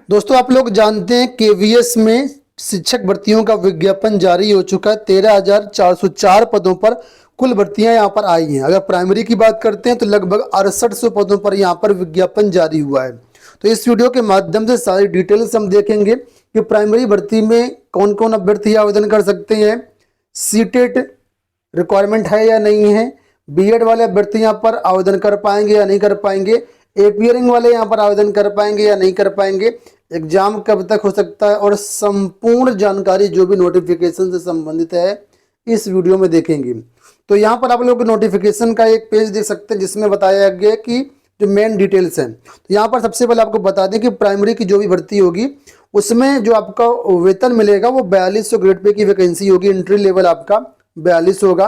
दोस्तों आप लोग जानते हैं केवीएस में शिक्षक भर्तियों का विज्ञापन जारी हो चुका है। 13,404 पदों पर कुल भर्तियां यहां पर आई हैं। अगर प्राइमरी की बात करते हैं तो लगभग 6800 पदों पर यहां पर विज्ञापन जारी हुआ है। तो इस वीडियो के माध्यम से सारी डिटेल्स हम देखेंगे कि प्राइमरी भर्ती में कौन कौन अभ्यर्थी आवेदन कर सकते हैं, सीटेट रिक्वायरमेंट है या नहीं है, बीएड वाले अभ्यर्थी यहाँ पर आवेदन कर पाएंगे या नहीं कर पाएंगे, एपीयरिंग वाले यहाँ पर आवेदन कर पाएंगे या नहीं कर पाएंगे, एग्जाम कब तक हो सकता है और संपूर्ण जानकारी जो भी नोटिफिकेशन से संबंधित है इस वीडियो में देखेंगे। तो यहाँ पर आप लोग नोटिफिकेशन का एक पेज देख सकते हैं जिसमें बताया गया कि जो मेन डिटेल्स हैं। तो यहाँ पर सबसे पहले आपको बता दें कि प्राइमरी की जो भी भर्ती होगी उसमें जो आपका वेतन मिलेगा वो 4200 ग्रेड पे की वैकेंसी होगी। एंट्री लेवल आपका 42 होगा,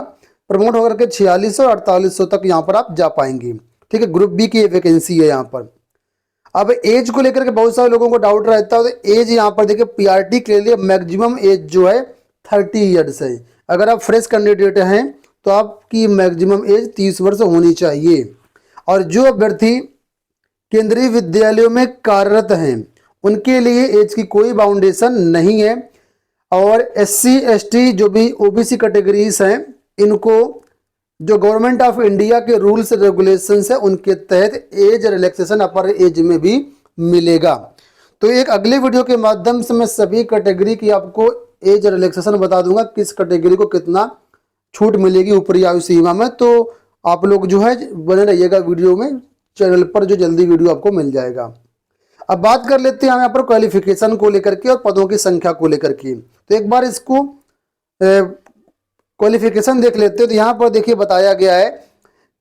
प्रमोट होकर के 4600 और 4800 तक यहाँ पर आप जा पाएंगे। ठीक है, ग्रुप बी की वैकेंसी है यहाँ पर। अब एज को लेकर के बहुत सारे लोगों को डाउट रहता है, तो एज यहाँ पर देखिए पीआरटी के लिए मैक्सिमम एज जो है 30 ईयर्स है। अगर आप फ्रेश कैंडिडेट हैं तो आपकी मैक्सिमम एज 30 वर्ष होनी चाहिए। और जो अभ्यर्थी केंद्रीय विद्यालयों में कार्यरत हैं उनके लिए एज की कोई बाउंडेशन नहीं है। और एससी एसटी जो भी ओबीसी कैटेगरीज हैं इनको जो गवर्नमेंट ऑफ इंडिया के रूल्स रेगुलेशंस है उनके तहत एज रिलैक्सेशन अपर एज में भी मिलेगा। तो एक अगले वीडियो के माध्यम से मैं सभी कैटेगरी की आपको एज रिलैक्सेशन बता दूंगा, किस कैटेगरी को कितना छूट मिलेगी ऊपरी आयु सीमा में। तो आप लोग जो है बने रहिएगा वीडियो में, चैनल पर जो जल्दी वीडियो आपको मिल जाएगा। अब बात कर लेते हैं हम यहाँ पर क्वालिफिकेशन को लेकर के और पदों की संख्या को लेकर के। तो एक बार इसको क्वालिफिकेशन देख लेते हैं। तो यहाँ पर देखिए बताया गया है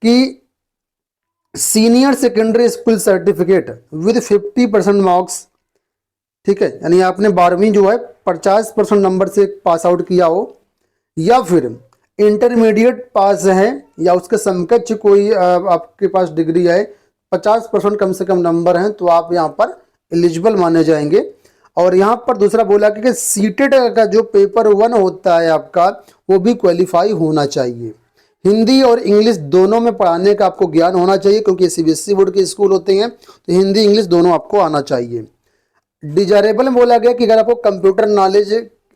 कि senior secondary school certificate with 50% marks, ठीक है, यानी आपने 12वीं जो है 50% नंबर से पास आउट किया हो, या फिर इंटरमीडिएट पास है या उसके समकक्ष कोई आपके पास डिग्री है, 50% कम से कम नंबर हैं तो आप यहाँ पर एलिजिबल माने जाएंगे। और यहाँ पर दूसरा बोला कि सीटेट का जो पेपर 1 होता है आपका वो भी क्वालिफाई होना चाहिए। हिंदी और इंग्लिश दोनों में पढ़ाने का आपको ज्ञान होना चाहिए क्योंकि सीबीएसई बोर्ड के स्कूल होते हैं, तो हिंदी इंग्लिश दोनों आपको आना चाहिए। डिजायरेबल में बोला गया कि अगर आपको कंप्यूटर नॉलेज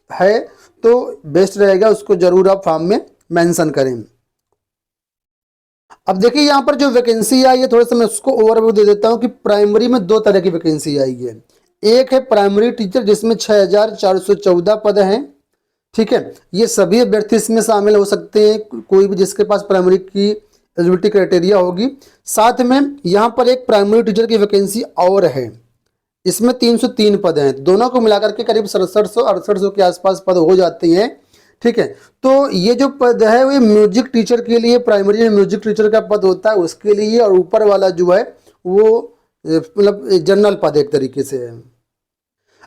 है तो बेस्ट रहेगा, उसको जरूर आप फॉर्म में मेंशन करें। अब देखिए यहाँ पर जो वैकेंसी आई है थोड़ा सा मैं उसको ओवरव्यू दे देता हूँ कि प्राइमरी में 2 तरह की वैकेंसी आई है। एक है प्राइमरी टीचर जिसमें 6414 पद हैं। ठीक है, ये सभी अभ्यर्थी इसमें शामिल हो सकते हैं, कोई भी जिसके पास प्राइमरी की एलिजिबिलिटी क्राइटेरिया होगी। साथ में यहाँ पर एक प्राइमरी टीचर की वैकेंसी और है, इसमें 303 पद हैं। दोनों को मिलाकर के करीब 6700-6800 के आसपास पद हो जाते हैं। ठीक है, तो ये जो पद है वो म्यूजिक टीचर के लिए, प्राइमरी में म्यूजिक टीचर का पद होता है उसके लिए, और ऊपर वाला जो है वो मतलब जनरल पद एक तरीके से है।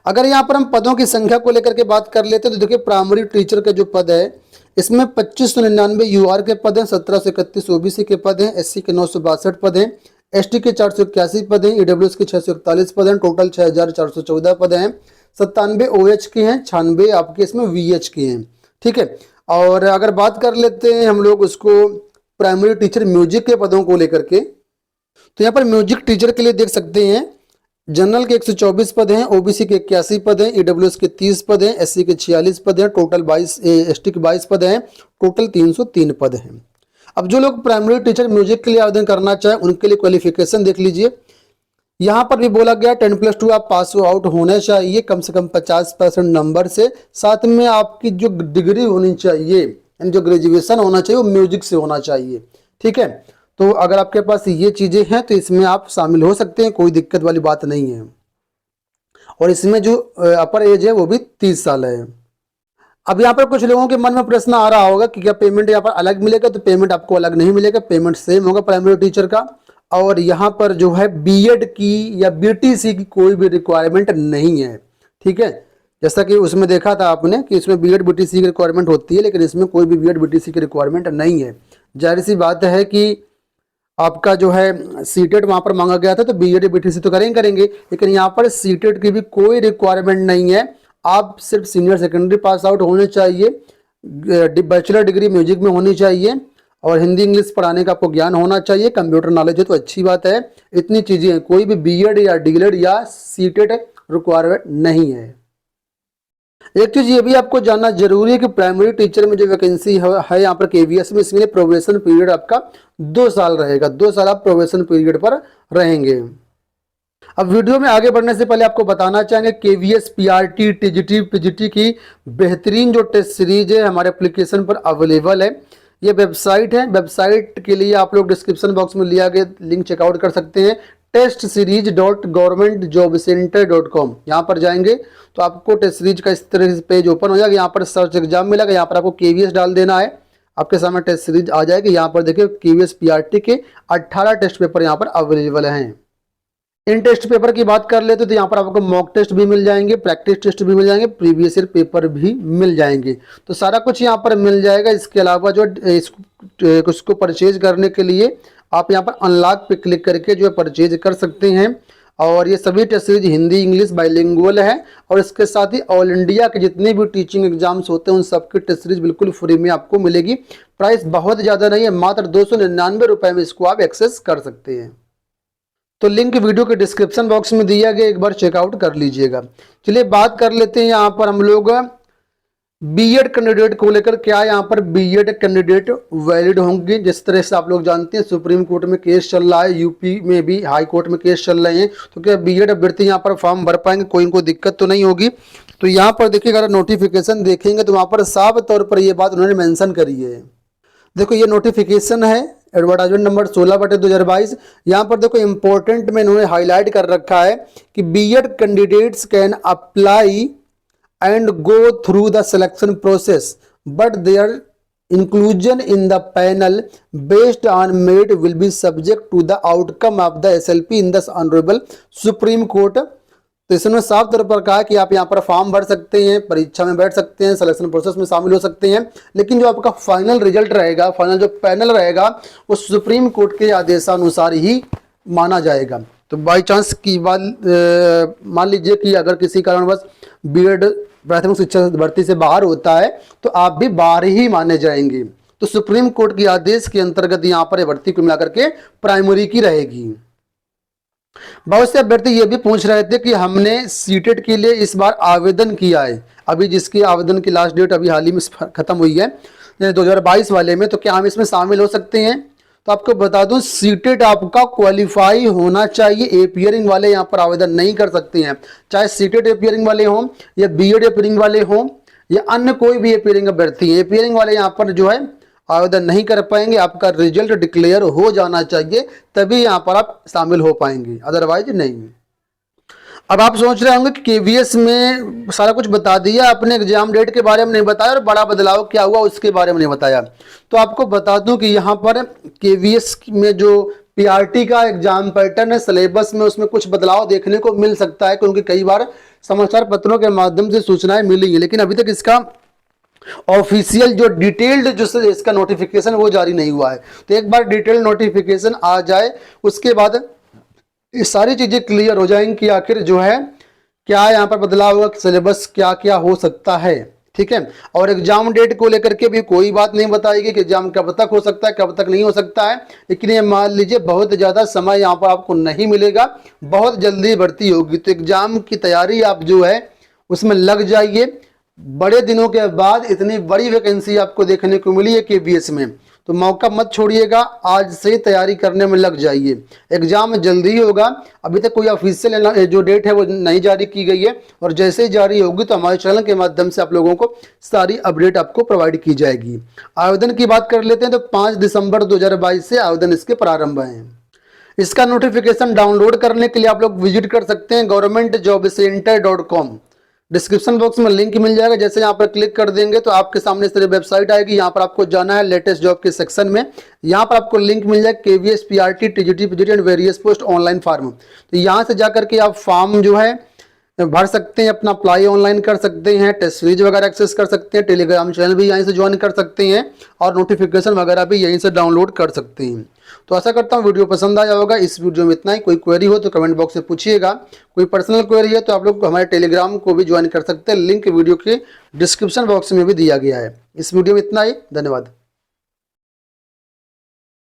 अगर यहाँ पर हम पदों की संख्या को लेकर के बात कर लेते हैं तो देखिए प्राइमरी टीचर का जो पद है इसमें 2599 यूआर के पद हैं, 1731 ओबीसी के पद हैं, एससी के 962 पद हैं, एसटी के 481 पद हैं, ईडब्ल्यूएस के 641 पद हैं, टोटल 6414 पद हैं। 97 ओएच के हैं, 96 आपके इसमें वीएच के हैं। ठीक है, और अगर बात कर लेते हैं हम लोग उसको प्राइमरी टीचर म्यूजिक के पदों को लेकर के, तो यहाँ पर म्यूजिक टीचर के लिए देख सकते हैं जनरल के 124 पद हैं, ओबीसी के 81 पद हैं, ईडब्ल्यूएस के 30 पद हैं, एससी के 46 पद हैं, टोटल 22, एसटी के 22 पद हैं, टोटल 303 पद हैं। अब जो लोग प्राइमरी टीचर म्यूजिक के लिए आवेदन करना चाहें उनके लिए क्वालिफिकेशन देख लीजिए। यहाँ पर भी बोला गया 10+2 आप पास आउट होने चाहिए कम से कम 50% नंबर से। साथ में आपकी जो डिग्री होनी चाहिए यानी जो ग्रेजुएशन होना चाहिए वो म्यूजिक से होना चाहिए। ठीक है, तो अगर आपके पास ये चीज़ें हैं तो इसमें आप शामिल हो सकते हैं, कोई दिक्कत वाली बात नहीं है। और इसमें जो अपर एज है वो भी 30 साल है। अब यहाँ पर कुछ लोगों के मन में प्रश्न आ रहा होगा कि क्या पेमेंट यहाँ पर अलग मिलेगा, तो पेमेंट आपको अलग नहीं मिलेगा, पेमेंट सेम होगा प्राइमरी टीचर का। और यहाँ पर जो है बीएड की या बीटीसी की कोई भी रिक्वायरमेंट नहीं है। ठीक है, जैसा कि उसमें देखा था आपने कि इसमें बीएड बीटीसी की रिक्वायरमेंट होती है, लेकिन इसमें कोई भी बीएड बीटीसी की रिक्वायरमेंट नहीं है। जाहिर सी बात है कि आपका जो है सीटेट वहाँ पर मांगा गया था तो बीएड बीटीसी तो करेंगे, लेकिन यहाँ पर सीटेट की भी कोई रिक्वायरमेंट नहीं है। आप सिर्फ सीनियर सेकेंडरी पास आउट होने चाहिए, बैचलर डिग्री म्यूजिक में होनी चाहिए, और हिंदी इंग्लिश पढ़ाने का आपको ज्ञान होना चाहिए, कंप्यूटर नॉलेज है तो अच्छी बात है। इतनी चीज़ें हैं, कोई भी बीएड या डीएलएड या सीटेट रिक्वायरमेंट नहीं है। एक चीज ये भी आपको जानना जरूरी है कि प्राइमरी टीचर में जो वैकेंसी है यहाँ पर केवीएस में, इसके लिए प्रोबेशन पीरियड आपका 2 साल रहेगा। 2 साल आप प्रोबेशन पीरियड पर रहेंगे। अब वीडियो में आगे बढ़ने से पहले आपको बताना चाहेंगे केवीएस, पीआरटी, टीजीटी, पीजीटी की बेहतरीन जो टेस्ट सीरीज है हमारे एप्लीकेशन पर अवेलेबल है। ये वेबसाइट है, वेबसाइट के लिए आप लोग डिस्क्रिप्शन बॉक्स में लिया गया लिंक चेकआउट कर सकते हैं। testseries.governmentjobcenter.com, यहाँ पर जाएंगे तो आपको टेस्ट सीरीज का इस तरह से पेज ओपन हो जाएगा। यहाँ पर सर्च एग्जाम मिलेगा, यहाँ पर आपको केवीएस डाल देना है, आपके सामने टेस्ट सीरीज आ जाएगी। यहाँ पर देखिए केवीएस पीआरटी के 18 टेस्ट पेपर यहाँ पर अवेलेबल हैं। इन टेस्ट पेपर की बात कर लेते तो यहाँ पर आपको मॉक टेस्ट भी मिल जाएंगे, प्रैक्टिस टेस्ट भी मिल जाएंगे, प्रीवियस ईयर पेपर भी मिल जाएंगे। तो सारा कुछ यहाँ पर मिल जाएगा। इसके अलावा जो इसको परचेज करने के लिए आप यहाँ पर अनलॉक पे क्लिक करके जो है परचेज कर सकते हैं। और ये सभी test series Hindi English bilingual है। और इसके साथ ही ऑल इंडिया के जितने भी टीचिंग एग्जाम्स होते हैं उन सबकी टेस्ट सीरीज बिल्कुल फ्री में आपको मिलेगी। प्राइस बहुत ज़्यादा नहीं है, मात्र 299 रुपये में इसको आप एक्सेस कर सकते हैं। तो लिंक वीडियो के डिस्क्रिप्शन बॉक्स में दिया गया, एक बार चेकआउट कर लीजिएगा। चलिए बात कर लेते हैं यहाँ पर हम लोग बीएड कैंडिडेट को लेकर। क्या यहाँ पर बीएड कैंडिडेट वैलिड होंगे? जिस तरह से आप लोग जानते हैं सुप्रीम कोर्ट में केस चल रहा है, यूपी में भी हाई कोर्ट में केस चल रहे हैं, तो क्या बीएड अभ्यर्थी यहाँ पर फॉर्म भर पाएंगे? कोई इनको दिक्कत तो नहीं होगी? तो यहाँ पर देखिए अगर नोटिफिकेशन देखेंगे तो वहाँ पर साफ तौर पर ये बात उन्होंने मेंशन करी है। देखो ये नोटिफिकेशन है एडवर्टाइजमेंट नंबर 16/2022। यहाँ पर देखो इंपॉर्टेंट में इन्होंने हाईलाइट कर रखा है कि BEd candidates can apply and go through the selection process but their inclusion in the panel based on merit will be subject to the outcome of the SLP in the Honorable Supreme Court। तो इसमें साफ तौर पर कहा कि आप यहाँ पर फॉर्म भर सकते हैं, परीक्षा में बैठ सकते हैं, सिलेक्शन प्रोसेस में शामिल हो सकते हैं, लेकिन जो आपका फाइनल रिजल्ट रहेगा, फाइनल जो पैनल रहेगा वो सुप्रीम कोर्ट के आदेशानुसार ही माना जाएगा। तो बाई चांस की बात मान लीजिए कि अगर किसी कारणवश बीएड प्राथमिक शिक्षा भर्ती से बाहर होता है तो आप भी बाहर ही माने जाएंगे। तो सुप्रीम कोर्ट के आदेश के अंतर्गत यहाँ पर भर्ती को मिलाकर के प्राइमरी की रहेगी। बहुत से अभ्यर्थी ये भी पूछ रहे थे कि हमने सीटेट के लिए इस बार आवेदन किया है, अभी जिसकी आवेदन की लास्ट डेट अभी हाल ही में खत्म हुई है 2022 वाले में, तो क्या हम इसमें शामिल हो सकते हैं? तो आपको बता दूं सीटेट आपका क्वालिफाई होना चाहिए। एपियरिंग वाले यहाँ पर आवेदन नहीं कर सकते हैं, चाहे सीटेट एपियरिंग वाले हों या बीएड एपियरिंग वाले हों या अन्य कोई भी एपियरिंग अभ्यर्थी। एपियरिंग वाले यहाँ पर जो है आवेदन नहीं कर पाएंगे, आपका रिजल्ट डिक्लेयर हो जाना चाहिए तभी यहाँ पर आप शामिल हो पाएंगे, अदरवाइज नहीं। अब आप सोच रहे होंगे कि केवीएस में सारा कुछ बता दिया आपने, एग्जाम डेट के बारे में नहीं बताया और बड़ा बदलाव क्या हुआ उसके बारे में नहीं बताया। तो आपको बता दूं कि यहाँ पर केवीएस में जो पीआरटी का एग्जाम पैटर्न है सिलेबस में, उसमें कुछ बदलाव देखने को मिल सकता है, क्योंकि कई बार समाचार पत्रों के माध्यम से सूचनाएं मिली हैं, लेकिन अभी तक इसका ऑफिशियल जो डिटेल्ड जो इसका नोटिफिकेशन वो जारी नहीं हुआ है। तो एक बार डिटेल्ड नोटिफिकेशन आ जाए उसके बाद ये सारी चीजें क्लियर हो जाएंगी कि आखिर जो है क्या यहाँ पर बदलाव होगा, सिलेबस क्या क्या हो सकता है, ठीक है। और एग्जाम डेट को लेकर के भी कोई बात नहीं बताएगी कि एग्जाम कब तक हो सकता है कब तक नहीं हो सकता है, लेकिन ये मान लीजिए बहुत ज़्यादा समय यहाँ पर आपको नहीं मिलेगा, बहुत जल्दी भर्ती होगी। तो एग्जाम की तैयारी आप जो है उसमें लग जाइए। बड़े दिनों के बाद इतनी बड़ी वैकेंसी आपको देखने को मिली है केवीएस में, तो मौका मत छोड़िएगा, आज से ही तैयारी करने में लग जाइए। एग्जाम जल्दी ही होगा, अभी तक कोई ऑफिशियल जो डेट है वो नहीं जारी की गई है, और जैसे ही जारी होगी तो हमारे चैनल के माध्यम से आप लोगों को सारी अपडेट आपको प्रोवाइड की जाएगी। आवेदन की बात कर लेते हैं तो 5 दिसंबर 2022 से आवेदन इसके प्रारंभ हैं। इसका नोटिफिकेशन डाउनलोड करने के लिए आप लोग विजिट कर सकते हैं governmentjobcenter.com। डिस्क्रिप्शन बॉक्स में लिंक मिल जाएगा, जैसे यहाँ पर क्लिक कर देंगे तो आपके सामने इस तरह वेबसाइट आएगी। यहाँ पर आपको जाना है लेटेस्ट जॉब के सेक्शन में, यहाँ पर आपको लिंक मिल जाएगा KVS, PRT, TGT, PGT and various post online form. तो यहाँ से जाकर के आप फॉर्म जो है भर सकते हैं, अपना अप्लाई ऑनलाइन कर सकते हैं, टेस्ट सीरीज वगैरह एक्सेस कर सकते हैं, टेलीग्राम चैनल भी यहीं से ज्वाइन कर सकते हैं और नोटिफिकेशन वगैरह भी यहीं से डाउनलोड कर सकते हैं। तो आशा करता हूँ वीडियो पसंद आया होगा। इस वीडियो में इतना ही। कोई क्वेरी हो तो कमेंट बॉक्स में पूछिएगा, कोई पर्सनल क्वेरी है तो आप लोग हमारे टेलीग्राम को भी ज्वाइन कर सकते हैं, लिंक वीडियो के डिस्क्रिप्शन बॉक्स में भी दिया गया है। इस वीडियो में इतना ही, धन्यवाद।